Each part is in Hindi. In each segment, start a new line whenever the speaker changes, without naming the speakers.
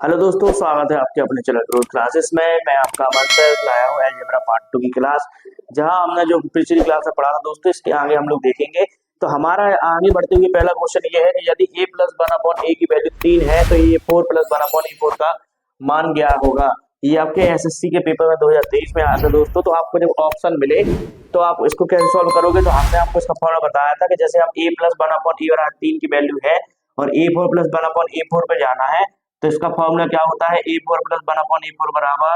हेलो दोस्तों, स्वागत है आपके अपने चैनल ग्रोथ क्लासेस में। मैं आपका अमन सर लाया हूँ अलजेब्रा पार्ट 2 की क्लास। जहां हमने जो पिछली क्लास में पढ़ा था दोस्तों, इसके आगे हम लोग देखेंगे। तो हमारा आगे बढ़ते हुए पहला क्वेश्चन ये है कि यदि a plus one upon a की वैल्यू 3 है तो ये 4 प्लस वन अपॉन ए 4 का मान क्या होगा। ये आपके एसएससी के पेपर में 2023 में आया था दोस्तों। तो आपको जब ऑप्शन मिले तो आप इसको कैसे सॉल्व करोगे। तो हमने आपको इसका फॉर्मूला बताया था कि जैसे हम a प्लस वन अपॉन ए और 3 की वैल्यू है और a4 plus one upon A4 पे जाना है, तो इसका फॉर्मूला क्या होता है, ए फोर प्लस वन अपॉन ए फोर बराबर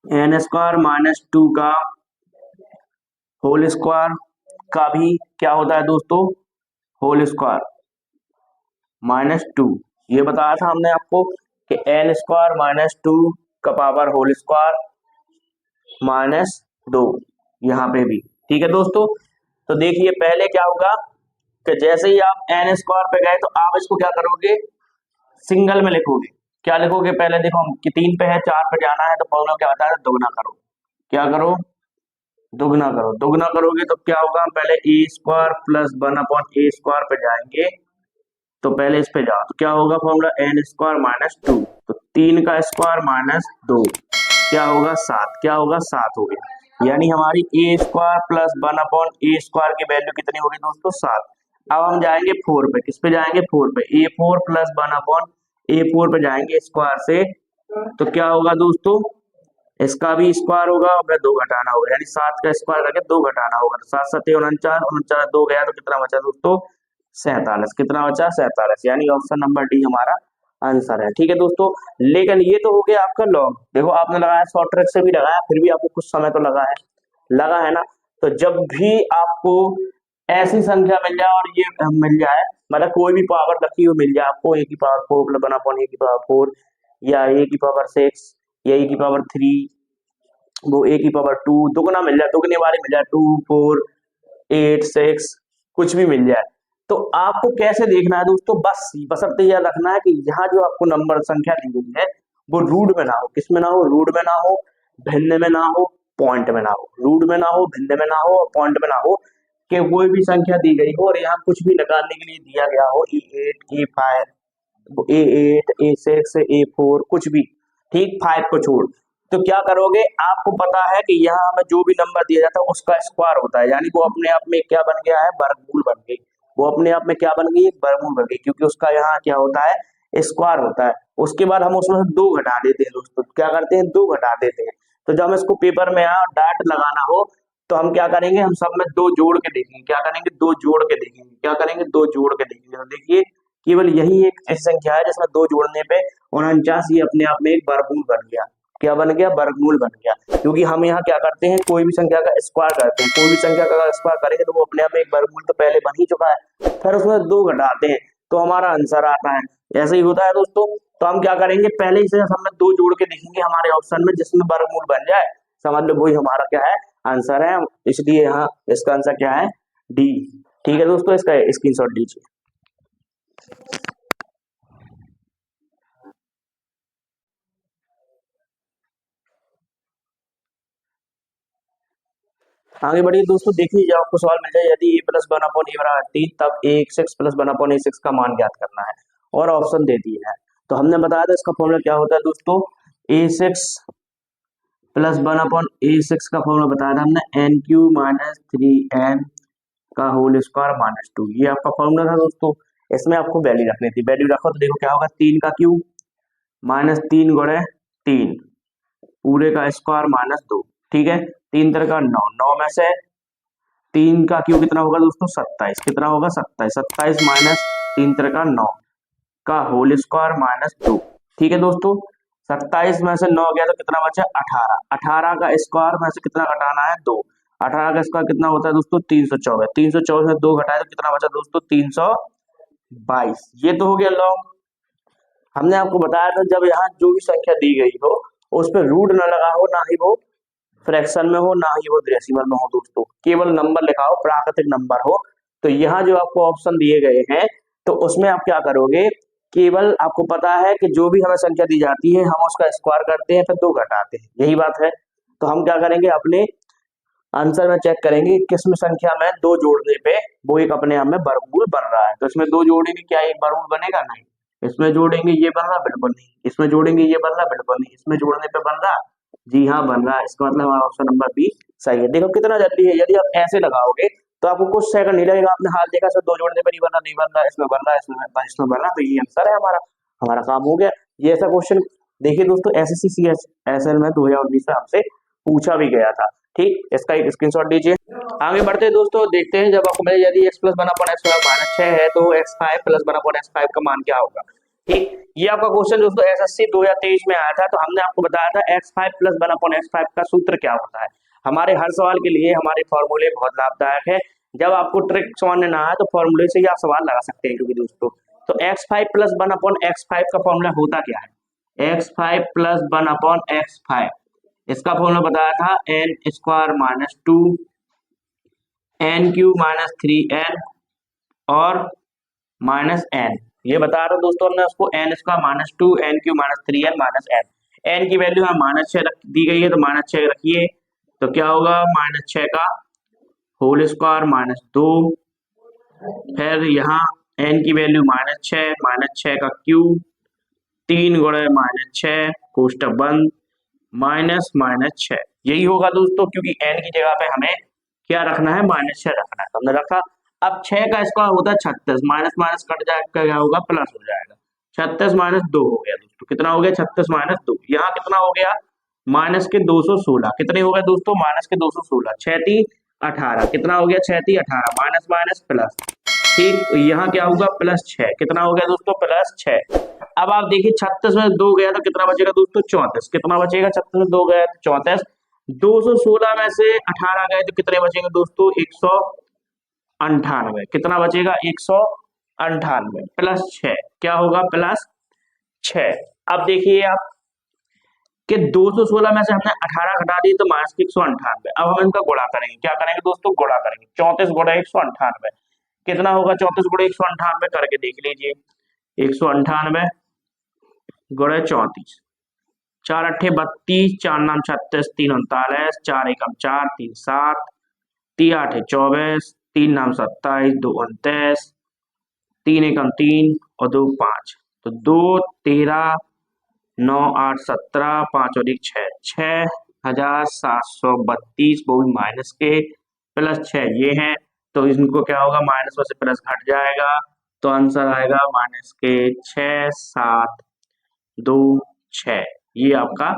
एन स्क्वायर माइनस टू का होल स्क्वायर का भी क्या होता है दोस्तों, होल स्क्वायर माइनस टू। ये बताया था हमने आपको कि एन स्क्वायर माइनस टू का पावर होल स्क्वायर माइनस दो, यहाँ पे भी ठीक है दोस्तों। तो देखिए पहले क्या होगा कि जैसे ही आप एन स्क्वायर पे गए तो आप इसको क्या करोगे, सिंगल में लिखोगे। क्या लिखोगे, पहले देखो हम कि 3 पे है 4 पे जाना है तो फॉर्मूला क्या होता है, दोगुना करो। क्या करो, दुगना करो। दुगना करोगे तो क्या होगा, हम पहले ए स्क्वायर प्लस वन अपॉन ए स्क्वायर पे जाएंगे। तो पहले इस पे जाओ तो क्या होगा, formula n square minus two. तो 3 का स्क्वायर माइनस दो क्या होगा, 7। क्या होगा, 7 हो गया। यानी हमारी ए स्क्वायर प्लस वन अपॉन ए स्क्वायर की वैल्यू कितनी होगी दोस्तों, 7। अब हम जाएंगे 4 पे। किस पे जाएंगे, 4 पे। ए फोर प्लस वन अपॉन ए फोर पे जाएंगे स्क्वायर से। तो क्या होगा दोस्तों, इसका भी स्क्वायर होगा और फिर दो घटाना होगा, यानी 7 का स्क्वायर करके दो घटाना होगा। तो 7 7 49, 49 दो गया तो कितना बचा दोस्तों, 47। कितना बचा, 47। यानी ऑप्शन नंबर डी हमारा आंसर है। ठीक है दोस्तों। लेकिन ये तो हो गया आपका लॉग। देखो आपने लगाया शॉर्ट ट्रिक से भी लगाया, फिर भी आपको कुछ समय तो लगा है ना। तो जब भी आपको ऐसी संख्या मिल जाए और ये मिल जाए, मतलब कोई भी पावर रखी हुई मिल जाए आपको, ए की power 4 plus one upon a की पावर 4 या ए की पावर 6 या ए की पावर 3, वो ए की पावर 2 दुगना मिल जाए, दुगने वाली मिल जाए 2 4 8 6 कुछ भी मिल जाए, तो आपको कैसे देखना है दोस्तों, बस बशर्ते यह रखना है कि यहाँ जो आपको नंबर संख्या दी गई है वो रूट में ना हो। किस में ना हो, रूट में ना हो, भिन्न में ना हो, पॉइंट में ना हो। रूट में ना हो, भिन्न में ना हो और पॉइंट में ना हो, कि कोई भी संख्या दी गई हो और यहाँ कुछ भी निकालने के लिए दिया गया हो, E8 E5 A8 A6 A4 कुछ भी, ठीक, 5 को छोड़। तो क्या करोगे, आपको पता है कि यहाँ हमें जो भी नंबर दिया जाता है उसका स्क्वायर होता है, यानी वो अपने आप में क्या बन गया है, वर्गमूल बन गई। वो अपने आप में क्या बन गई है, वर्गमूल बन गई, क्योंकि उसका यहाँ क्या होता है, स्क्वायर होता है। उसके बाद हम उसमें से दो घटा देते हैं दोस्तों। क्या करते हैं, दो घटा देते हैं। तो जब हम इसको पेपर में यहाँ डाट लगाना हो तो हम क्या करेंगे, हम सब में दो जोड़ के देखेंगे। क्या करेंगे, दो जोड़ के देखेंगे। क्या करेंगे, दो जोड़ के देखेंगे। तो देखिए केवल यही एक ऐसी संख्या है जिसमें दो जोड़ने पे 49 ये अपने आप में एक वर्गमूल बन गया। क्या बन गया, वर्गमूल बन गया। क्योंकि हम यहाँ क्या करते हैं, कोई भी संख्या का स्क्वायर करते हैं। कोई भी संख्या का स्क्वायर करेंगे तो वो अपने आप में एक वर्गमूल तो पहले बन ही चुका है, फिर उसमें दो घटाते हैं तो हमारा आंसर आता है। ऐसे ही होता है दोस्तों। तो हम क्या करेंगे, पहले ही से हम दो जोड़ के देखेंगे हमारे ऑप्शन में, जिसमें वर्गमूल बन जाए समझ लो वही हमारा क्या है, आंसर है। इसलिए यहाँ इसका आंसर क्या है, डी। ठीक है दोस्तों, इसका स्क्रीनशॉट लीजिए। आगे बढ़िए दोस्तों। देखिए जब आपको सवाल मिल जाए यदि ए प्लस वन अपॉन ए बराबर 3 तब ए six plus one upon a six का मान ज्ञात करना है और ऑप्शन दे दिए हैं। तो हमने बताया था इसका फॉर्मूला क्या होता है दोस्तों, a six plus one upon a six का फॉर्मूला बताया था हमने, n cube minus three n का होल स्क्वायर माइनस टू। ये आपका फॉर्मूला था दोस्तों। इसमें आपको वैल्यू रखनी थी। वैल्यू रखो तो देखो क्या होगा, 3 का क्यूब माइनस 3 गुणे 3 पूरे का स्क्वायर माइनस 2। ठीक है, 3 तरह का 9, 9 में से 3 का क्यूब कितना होगा दोस्तों, 27। कितना होगा, 27। 27 माइनस 3 तरह का 9 का होल स्क्वायर माइनस 2। ठीक है दोस्तों, 27 में से 9 गया तो कितना बचा, 18। 18 का स्क्वायर में से कितना घटाना है, 2। 18 का स्क्वायर कितना होता है दोस्तों, 324। 324 में 2 घटाए तो कितना बचा दोस्तों, 322। ये तो हो गया लॉग। हमने आपको बताया था जब यहाँ जो भी संख्या दी गई हो उस पर रूट ना लगा हो, ना ही वो फ्रैक्शन में हो, ना ही वो डेसिमल में हो दोस्तों, केवल नंबर लिखा हो, प्राकृतिक नंबर हो। तो यहाँ जो आपको ऑप्शन दिए गए हैं तो उसमें आप क्या करोगे, केवल आपको पता है कि जो भी हमें संख्या दी जाती है हम उसका स्क्वायर करते हैं फिर दो घटाते हैं, यही बात है। तो हम क्या करेंगे, अपने आंसर में चेक करेंगे किस में संख्या में दो जोड़ने पे वो एक अपने आप में वर्गमूल बन रहा है। तो इसमें दो जोड़ने की क्या एक वर्गमूल बनेगा, नहीं, इसमें जोड़ेंगे ये बन रहा, बिल्कुल नहीं। इसमें जोड़ेंगे ये बन रहा, बिल्कुल नहीं। इसमें जोड़ने पे बन रहा, जी हाँ बन रहा है। इसका मतलब हमारा ऑप्शन नंबर बी सही है। देखो कितना जल्दी है। यदि आप ऐसे लगाओगे तो आपको कुछ सेकंड नहीं लगेगा। आपने हाथ देखा, सिर्फ दो जोड़ने पे नहीं बन रहा, नहीं बन रहा, इसमें बन रहा, इसमें बन रहा, इसमें बन रहा, तो ये आंसर है हमारा। हमारा काम हो गया। ये ऐसा क्वेश्चन देखिए दोस्तों, एसएससी सीएचएसएल में 2019 में हमसे पूछा भी गया था। ठीक, इसका एक स्क्रीनशॉट लीजिए। आगे बढ़ते हैं दोस्तों, देखते हैं जब आपको मिले यदि x plus one upon x minus 6 है तो x5 plus one upon x5 का मान क्या होगा। ठीक, ये आपका क्वेश्चन दोस्तों एसएससी 2023 में आया था। तो हमने आपको बताया था x5 plus one upon x5 का सूत्र क्या होता है। हमारे हर सवाल के लिए हमारे फॉर्मूले बहुत लाभदायक है। जब आपको ट्रिक समझ ना आए तो फॉर्मूले से ही आप सवाल लगा सकते हैं। क्योंकि दोस्तों तो x5 plus one upon x5 का फॉर्मूला होता क्या है। x5 plus one upon x5, इसका फॉर्मूला बताया था n square minus 2 n cube minus 3n और माइनस n। ये बता रहा हूं दोस्तों, हमने उसको n square minus 2 n cube minus 3n minus n। n की वैल्यू हमें माइनस 6 दी गई है, तो माइनस 6 रखिए। तो क्या होगा, माइनस 6 का होल स्क्वायर माइनस 2, फिर यहाँ n की वैल्यू माइनस 6 का क्यूब, 3 गुणे माइनस 6 कोष्टक बंद, माइनस माइनस 6। यही होगा दोस्तों, क्योंकि n की जगह पे हमें क्या रखना है, माइनस 6 रखना है, तो हमने रखा। अब 6 का स्क्वायर होता है 36, माइनस माइनस कट जाएगा, क्या होगा, प्लस हो जाएगा। 36 माइनस 2 हो गया दोस्तों, कितना हो गया, 36 माइनस 2। यहाँ कितना हो गया, माइनस के 216। कितने हो गए दोस्तों, माइनस के 216, 6 3 18। कितना हो गया, 6 3 18, माइनस माइनस प्लस। ठीक, तो यहाँ क्या होगा, प्लस 6। कितना हो गया दोस्तों, प्लस 6। अब आप देखिए 36 में 2 गया तो कितना बचेगा दोस्तों, 34। कितना बचेगा, 36 में 2 गया तो 34। 216 में से 18 गए तो कितने बचेंगे दोस्तों, 198। कितना बचेगा, 198 प्लस 6, क्या होगा, प्लस 6। अब देखिए आप कि 216 में से हमने 18 घटा दी तो माइनस 198। अब हम इनका गुणा करेंगे, क्या करेंगे दोस्तों, गुणा करेंगे। 34 गुणा 198 कितना होगा, 34 गुणा 198 करके देख लीजिए। 198 गुणे 34, 4 अट्ठे 32, 4 नाम 36, 3 39, 4 एकम 4, 3 7, 3 आठे 24, 3 नाम 27, 2 29, 3 एकम 3 और 2 5। तो 2 13 9 8 17, 5 और 1 6, 6732, वो भी माइनस के, प्लस 6 ये है। तो इनको क्या होगा, माइनस में से प्लस घट जाएगा, तो आंसर आएगा माइनस के 6 7 2 6। ये आपका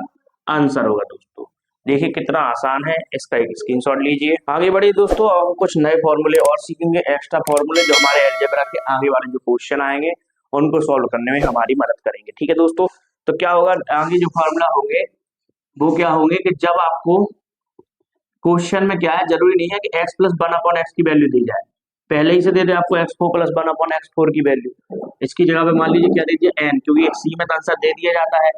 आंसर होगा दोस्तों। देखिए कितना आसान है, इसका एक स्क्रीनशॉट लीजिए। आगे बढ़िए दोस्तों, अब कुछ नए फॉर्मूले और सीखेंगे, एक्स्ट्रा फॉर्मूले जो हमारे अलजेब्रा के आगे वाले जो क्वेश्चन आएंगे उनको सॉल्व करने में हमारी मदद करेंगे। ठीक है दोस्तों, तो क्या होगा, आगे जो फॉर्मूला होंगे वो क्या होंगे कि जब आपको क्वेश्चन में क्या है, जरूरी नहीं है कि x plus one upon x की वैल्यू दी जाए, पहले ही से दे दे आपको x4 plus one upon x4 की वैल्यू। इसकी जगह पे मान लीजिए क्या दीजिए, n, क्योंकि एक सी में आंसर दे दिया जाता है।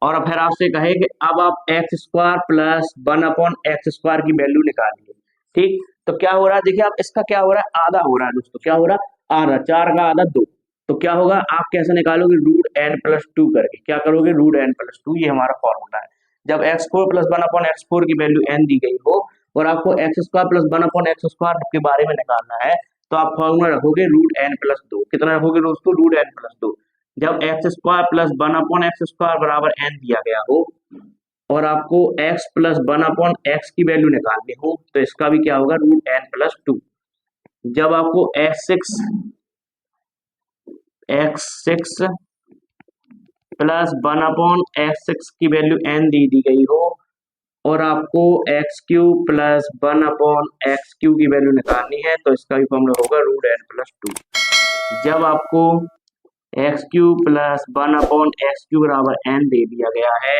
और फिर आपसे कहे कि अब आप x square plus one upon x square की वैल्यू निकालिए। ठीक, तो क्या हो रहा है, देखिए आप इसका क्या हो रहा है, आधा हो रहा है दोस्तों। क्या हो रहा है, आधा, 4 का आधा 2। तो क्या होगा, आप कैसे निकालोगे, रूट n प्लस 2 करके। क्या करोगे, रूट n प्लस 2, ये हमारा फॉर्मूला है। जब x4 plus one upon x4 की वैल्यू n दी गई हो और आपको x square plus one upon x square के बारे में निकालना है, तो आप फॉर्मूला रखोगे रूट n प्लस 2। कितना रखोगे दोस्तों, रूट n प्लस 2। जब x square plus one upon x square बराबर n दिया गया हो और आपको x plus one upon x की वैल्यू निकालनी हो, तो इसका भी क्या होगा, रूट n प्लस 2। जब आपको x6 plus one upon x6 की वैल्यू n दी गई हो और आपको x Q plus one upon x Q की वैल्यू निकालनी है, तो इसका भी फॉर्मूला होगा रूट n प्लस 2। जब आपको x Q plus one upon x Q बराबर n दे दिया गया है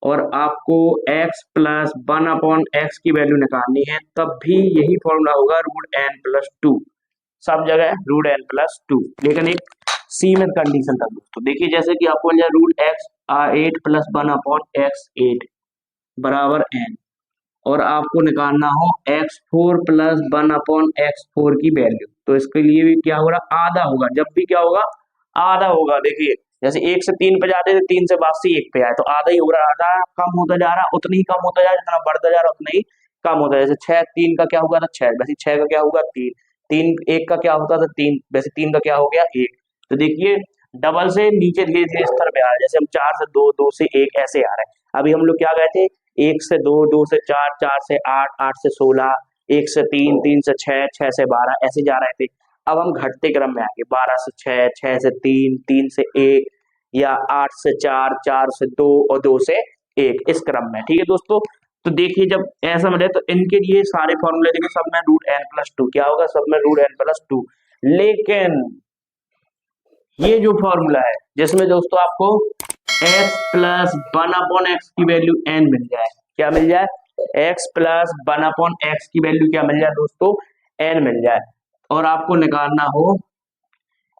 और आपको x plus one upon x की वैल्यू निकालनी है, तब भी यही फॉर्मूला होगा रूट n प्लस 2। सब जगह रूट n प्लस 2, लेकिन एक सीमित कंडीशन तक दोस्तों। देखिए जैसे कि आपको root x 8 plus one upon x 8 बराबर n और आपको निकालना हो x4 plus one upon x4 की वैल्यू, तो इसके लिए भी क्या होगा, आधा होगा। जब भी क्या होगा, आधा होगा। देखिए जैसे 1 से 3 पे जाते थे, 3 से वापसी 1 पे आए, तो आधा ही हो रहा है। आधा कम होता जा रहा, उतना ही कम होता जा रहा, जितना बढ़ता जा रहा उतना ही कम होता है। जैसे 6 3 का क्या होगा था 6, वैसे 6 का क्या होगा 3, 3 1 का क्या होता था 3, वैसे 3 का क्या हो गया 1। तो देखिए डबल से नीचे धीरे धीरे स्तर पे आ रहा है। जैसे हम 4 से 2, 2 से 1 ऐसे आ रहे हैं। अभी हम लोग क्या गए थे, 1 से 2, 2 से 4, 4 से 8, 8 से 16, 1 से 3, 3 से 6, 6 से 12 ऐसे जा रहे थे। अब हम घटते क्रम में आएंगे, 12 से 6, 6 से 3, 3 से 1, या 8 से 4, 4 से 2 और 2 से 1, इस क्रम में। ठीक है दोस्तों, तो देखिए जब ऐसा मिले तो इनके लिए सारे फॉर्मूले देखिए, सब में रूट एन प्लस टू, क्या होगा, सब में रूट एन प्लस टू। लेकिन ये जो फॉर्मूला है जिसमें दोस्तों आपको x plus one upon x की वैल्यू n मिल जाए, क्या मिल जाए, x plus one upon x की वैल्यू क्या मिल जाए दोस्तों, n मिल जाए, और आपको निकालना हो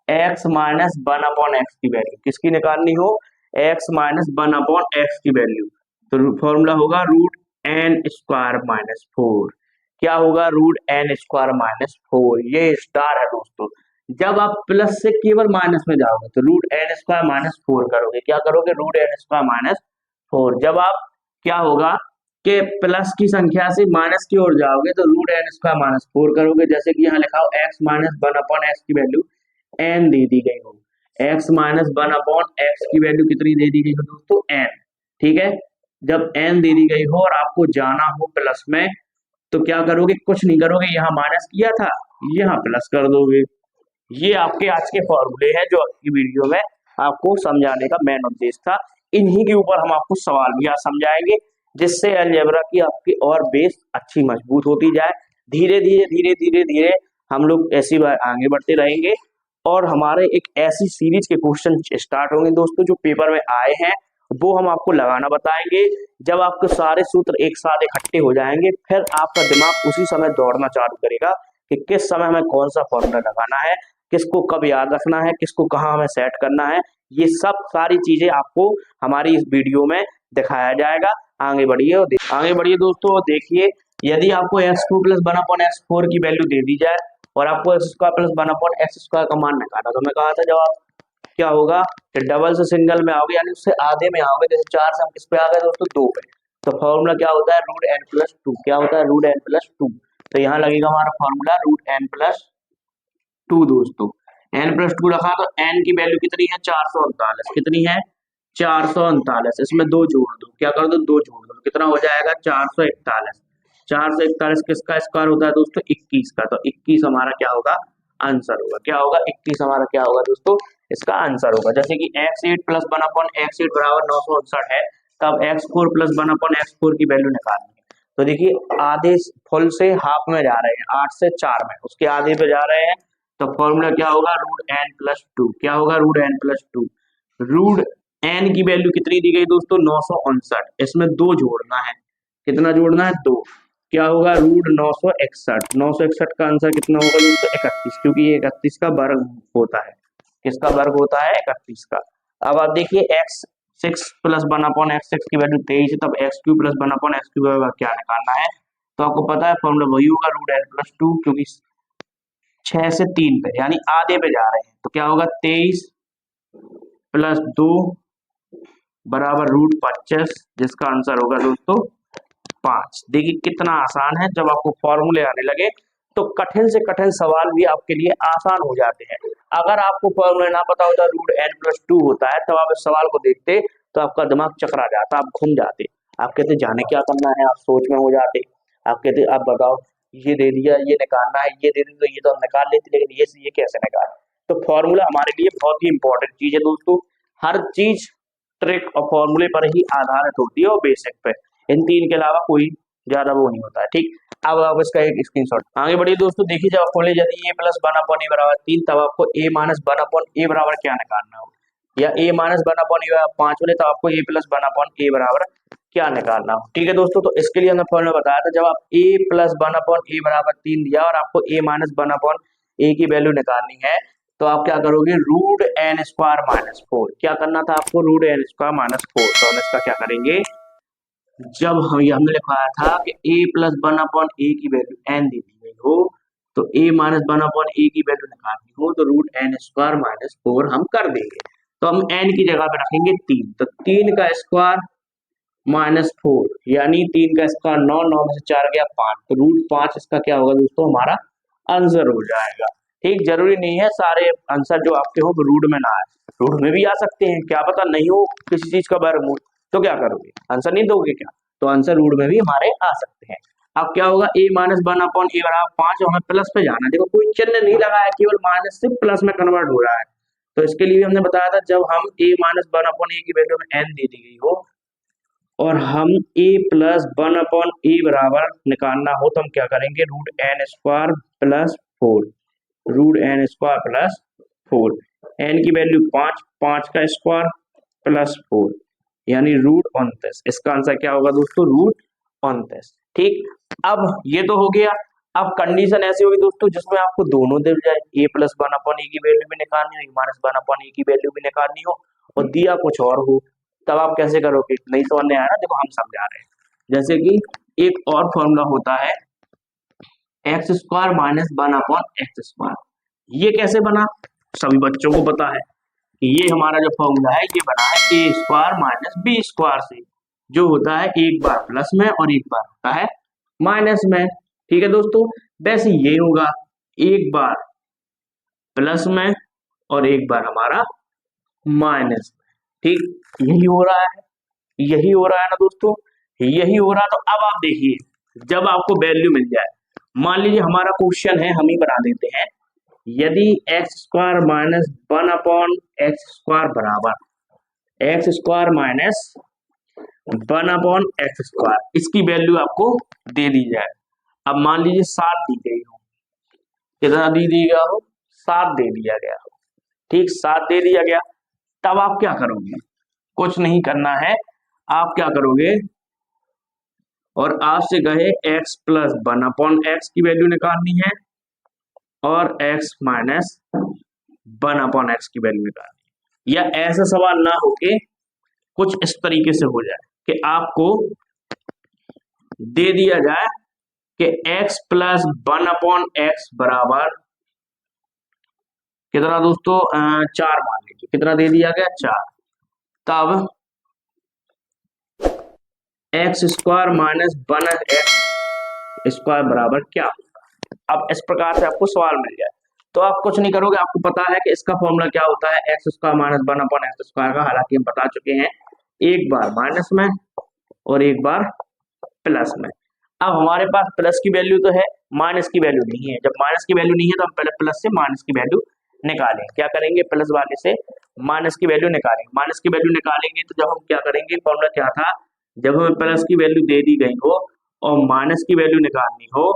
x minus one upon x की वैल्यू, किसकी निकालनी हो, x minus one upon x की वैल्यू। तो फॉर्मूला होगा root n square minus four, क्या होगा, root n square minus four, ये स्टार है दोस्तों। जब आप प्लस से केवल माइनस में जाओगे तो root n square minus four करोगे, क्या करोगे, root n square minus four. जब आप क्या होगा कि प्लस की संख्या से माइनस की ओर जाओगे तो root n square minus four करोगे। जैसे कि यहाँ लिखा हो x minus one upon x की वैल्यू एन दे दी गई हो, x minus one upon x की वैल्यू कितनी दे दी गई हो दोस्तों, एन। ठीक है, जब एन दे दी गई हो और आपको जाना हो प्लस में, तो क्या करोगे, कुछ नहीं करोगे, यहाँ माइनस किया था यहाँ प्लस कर दोगे। ये आपके आज के फॉर्मूले हैं जो आपकी वीडियो में आपको समझाने का मेन उद्देश्य था। इन्हीं के ऊपर हम आपको सवाल भी आज समझाएंगे, जिससे अलजेब्रा की आपकी और बेस अच्छी मजबूत होती जाए। धीरे धीरे धीरे धीरे धीरे हम लोग ऐसी बार आगे बढ़ते रहेंगे, और हमारे एक ऐसी सीरीज के क्वेश्चन स्टार्ट होंगे दोस्तों जो पेपर में आए हैं, वो हम आपको लगाना बताएंगे। जब आपके सारे सूत्र एक साथ इकट्ठे हो जाएंगे, फिर आपका दिमाग उसी समय दौड़ना चालू करेगा कि किस समय हमें कौन सा फॉर्मूला लगाना है, किसको कब याद रखना है, किसको कहाँ हमें सेट करना है। ये सब सारी चीजें आपको हमारी इस वीडियो में दिखाया जाएगा। आगे बढ़िए आगे बढ़िए दोस्तों, और देखिए यदि आपको x two plus one upon x four की वैल्यू दे दी जाए और आपको x square plus one upon x square का मान निकालना, तो मैं कहा था जवाब क्या होगा कि डबल से सिंगल में आओगे, यानी उससे आधे में आओगे। जैसे 4 से हम किस पे आ गए दोस्तों, 2 पे, तो फॉर्मूला क्या होता है, रूट एन प्लस टू, क्या होता है, रूट एन प्लस टू। तो यहाँ लगेगा हमारा formula root n plus two दोस्तों। एन प्लस टू रखा तो एन की वैल्यू कितनी है, 439, कितनी है, 439। इसमें दो जोड़ दो, क्या कर दो, दो जोड़ दो, तो कितना हो जाएगा, 441। 441 किसका स्क्वायर होता है दोस्तों, 21 का। तो 21 हमारा क्या होगा, आंसर होगा, क्या होगा, 21 हमारा क्या होगा दोस्तों, इसका आंसर होगा। जैसे कि x8 plus one upon x8 बराबर 969 है, तब x4 plus one upon x4 की वैल्यू निकालनी है। तो देखिए आधे फुल से हाफ में जा रहे हैं, 8 से 4 में, उसके आधे पे जा रहे हैं। तो फॉर्मूला क्या होगा, रूट एन प्लस टू, क्या होगा, root n plus two. Root n की वैल्यू कितनी दी गई दोस्तों, 959। इसमें दो जोड़ना है, कितना जोड़ना है, दो, क्या होगा, रूट 961। 961 का आंसर कितना होगा दोस्तों, 31, क्योंकि ये 31 का वर्ग होता है, किसका वर्ग होता है, 31 का। अब आप देखिए x six plus one upon x six की वैल्यू 23 है, तब x Q plus one upon x Q क्या निकालना है, तो आपको पता है फॉर्मूला वही होगा, रूट एन प्लस टू, क्योंकि 6 से 3 पे यानी आधे पे जा रहे हैं, तो क्या होगा, 23 प्लस 2 बराबर रूट 25, जिसका आंसर होगा दोस्तों 5। देखिए कितना आसान है, जब आपको फॉर्मूले आने लगे तो कठिन से कठिन सवाल भी आपके लिए आसान हो जाते हैं। अगर आपको फॉर्मूला ना पता होता, रूट एन प्लस टू होता है, तब आप इस सवाल को देखते तो आपका दिमाग चकरा जाता, आप घूम जाते, आप कहते जाने क्या करना है, आप सोच में हो जाते, आप कहते आप बताओ ये दे दिया, ये निकालना है, ये दे दी तो ये तो हम निकाल लेते, लेकिन ये कैसे निकाल। तो फॉर्मूला हमारे लिए बहुत ही इंपॉर्टेंट चीज है दोस्तों। हर चीज ट्रिक और फॉर्मूले पर ही आधारित होती है और बेसिक पे, इन तीन के अलावा कोई ज्यादा वो नहीं होता है। ठीक, अब आप इसका एक स्क्रीनशॉट आगे बढ़िए दोस्तों। देखिए जब आपको यदि ए प्लस वन अपॉन ए बराबर 3, तब आपको a minus one upon a बराबर क्या निकालना हो, या ए माइनस वन अपॉन ए 5 बोले तो आपको ए प्लस वन अपॉन ए बराबर क्या निकालना हो। ठीक है दोस्तों, तो इसके लिए हमने फॉर्मूला बताया था, जब आप a plus one upon a बराबर 3 दिया और आपको a minus one upon a की वैल्यू निकालनी है, तो आप क्या करोगे, root n square minus four, क्या करना था आपको, root n square minus four. तो हम इसका क्या करेंगे, जब हम ये हमने लिखाया था कि a plus one upon a की वैल्यू n दे दी गई हो, तो a minus one upon a की वैल्यू निकालनी हो, तो root n square minus four हम कर देंगे। तो हम n की जगह पे रखेंगे 3, तो 3 का स्क्वायर माइनस फोर, यानी 3 का स्क्वायर 9, 9 में से 4 गया 5, तो रूट 5 इसका क्या होगा दोस्तों, हमारा आंसर हो जाएगा। ठीक, जरूरी नहीं है सारे आंसर जो आपके हो रूट में ना आए, रूट में भी आ सकते हैं, क्या पता नहीं हो किसी चीज का वर्गमूल, तो क्या करोगे, आंसर नहीं दोगे क्या? तो आंसर रूट में भी हमारे आ सकते हैं। अब क्या होगा, a minus one upon a बराबर 5, हमें प्लस पे जाना है। देखो कोई चिन्ह नहीं लगा है, केवल माइनस से प्लस में कन्वर्ट हो रहा है। तो इसके लिए हमने बताया था, जब हम a minus one upon a की वैल्यू में n दे दी गई हो और हम a plus one upon a बराबर निकालना हो, तो हम क्या करेंगे, root n square plus 4, root n square plus 4, n की वैल्यू 5, 5 का स्क्वायर प्लस 4 यानी रूट 29। इसका आंसर क्या होगा दोस्तों, रूट 29। ठीक, अब ये तो हो गया। अब कंडीशन ऐसी होगी दोस्तों जिसमें आपको दोनों दे जाए, a plus one upon a की वैल्यू भी निकालनी हो, a minus one upon a की वैल्यू भी निकालनी हो और दिया कुछ और हो, तब आप कैसे करोगे? नहीं समझ में आया ना, देखो हम समझा रहे हैं। जैसे कि एक और फॉर्मूला होता है x square minus one upon x square, ये कैसे बना, सभी बच्चों को पता है कि ये हमारा जो फॉर्मूला है ये बना है ए स्क्वायर माइनस बी स्क्वायर से, जो होता है एक बार प्लस में और एक बार होता है माइनस में। ठीक है दोस्तों, वैसे ये होगा एक बार प्लस में और एक बार हमारा माइनस में। ठीक, यही हो रहा है, यही हो रहा है ना दोस्तों, यही हो रहा है। तो अब आप देखिए, जब आपको वैल्यू मिल जाए, मान लीजिए हमारा क्वेश्चन है, हम ही बना देते हैं, यदि x square minus one upon x square बराबर x square minus one upon x square, इसकी वैल्यू आपको दे दी जाए। अब मान लीजिए 7 दी गई हो, कितना दी गया हो, 7 दे दिया गया हो। ठीक, 7 दे दिया गया, तब आप क्या करोगे, कुछ नहीं करना है, आप क्या करोगे, और आपसे कहे x plus one upon x की वैल्यू निकालनी है और x minus one upon x की वैल्यू निकालनी है, या ऐसा सवाल ना होके कुछ इस तरीके से हो जाए कि आपको दे दिया जाए कि x plus one upon x बराबर कितना दोस्तों, 4 मान लीजिए, कितना दे दिया गया, 4। तब x square minus one x square बराबर क्या होगा। अब इस प्रकार से आपको सवाल मिल जाए तो आप कुछ नहीं करोगे, आपको पता है कि इसका फॉर्मूला क्या होता है, x square minus one upon x square का, हालांकि हम बता चुके हैं, एक बार माइनस में और एक बार प्लस में। अब हमारे पास प्लस की वैल्यू तो है, माइनस की वैल्यू नहीं है। जब माइनस की वैल्यू नहीं है तो हम पहले प्लस से माइनस की वैल्यू निकालें, क्या करेंगे, प्लस वाले से माइनस की वैल्यू निकालेंगे। माइनस की वैल्यू निकालेंगे तो जब हम क्या करेंगे, फॉर्मूला क्या था, जब हमें प्लस की वैल्यू दे दी गई हो और माइनस की वैल्यू निकालनी हो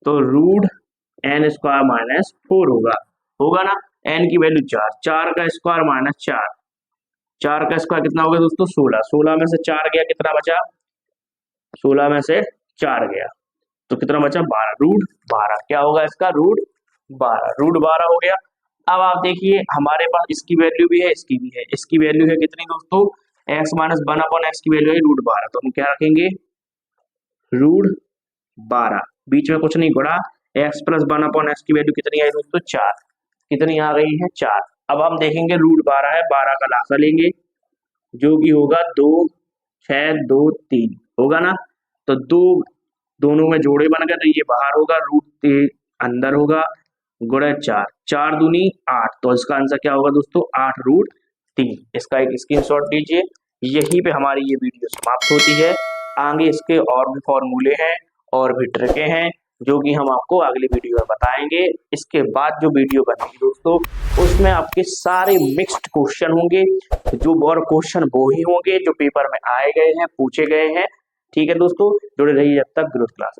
तो रूट एन स्क्वायर माइनस 4 होगा, होगा ना। एन की वैल्यू 4, 4 का स्क्वायर माइनस 4, 4 का स्क्वायर कितना हो गया दोस्तों, 16, 16 में से 4 गया, कितना बचा, 16 में से 4 गया तो कितना बचा, 12, रूट 12, क्या होगा इसका, रूट 12, रूट 12 हो गया। अब आप देखिए हमारे पास इसकी वैल्यू भी है, इसकी भी है, इसकी वैल्यू है कितनी दोस्तों, x minus one upon x की वैल्यू है रूट 12, तो हम क्या रखेंगे, रूट 12, बीच में कुछ नहीं पड़ा, x plus one upon x की वैल्यू कितनी आई दोस्तों, 4, कितनी आ गई है, 4। अब हम देखेंगे रूट 12 है, 12 का लासा लेंगे जो कि होगा 2 6 2 3 होगा ना, तो दोनों में जोड़े बन गए, तो ये बाहर होगा, रूट 3 अंदर होगा, गुणे 4, 4 दूनी 8, तो इसका आंसर क्या होगा दोस्तों, 8 रूट 3। इसका एक स्क्रीनशॉट लीजिए। यहीं पे हमारी ये वीडियो समाप्त होती है। आगे इसके और भी फॉर्मूले हैं और भी ट्रिकें हैं जो कि हम आपको अगली वीडियो में बताएंगे। इसके बाद जो वीडियो बनेगी दोस्तों उसमें आपके सारे मिक्स्ड क्वेश्चन होंगे, जो और क्वेश्चन वो ही होंगे जो पेपर में आए गए हैं, पूछे गए हैं। ठीक है दोस्तों, जुड़े रहिए जब तक ग्रोथ क्लास।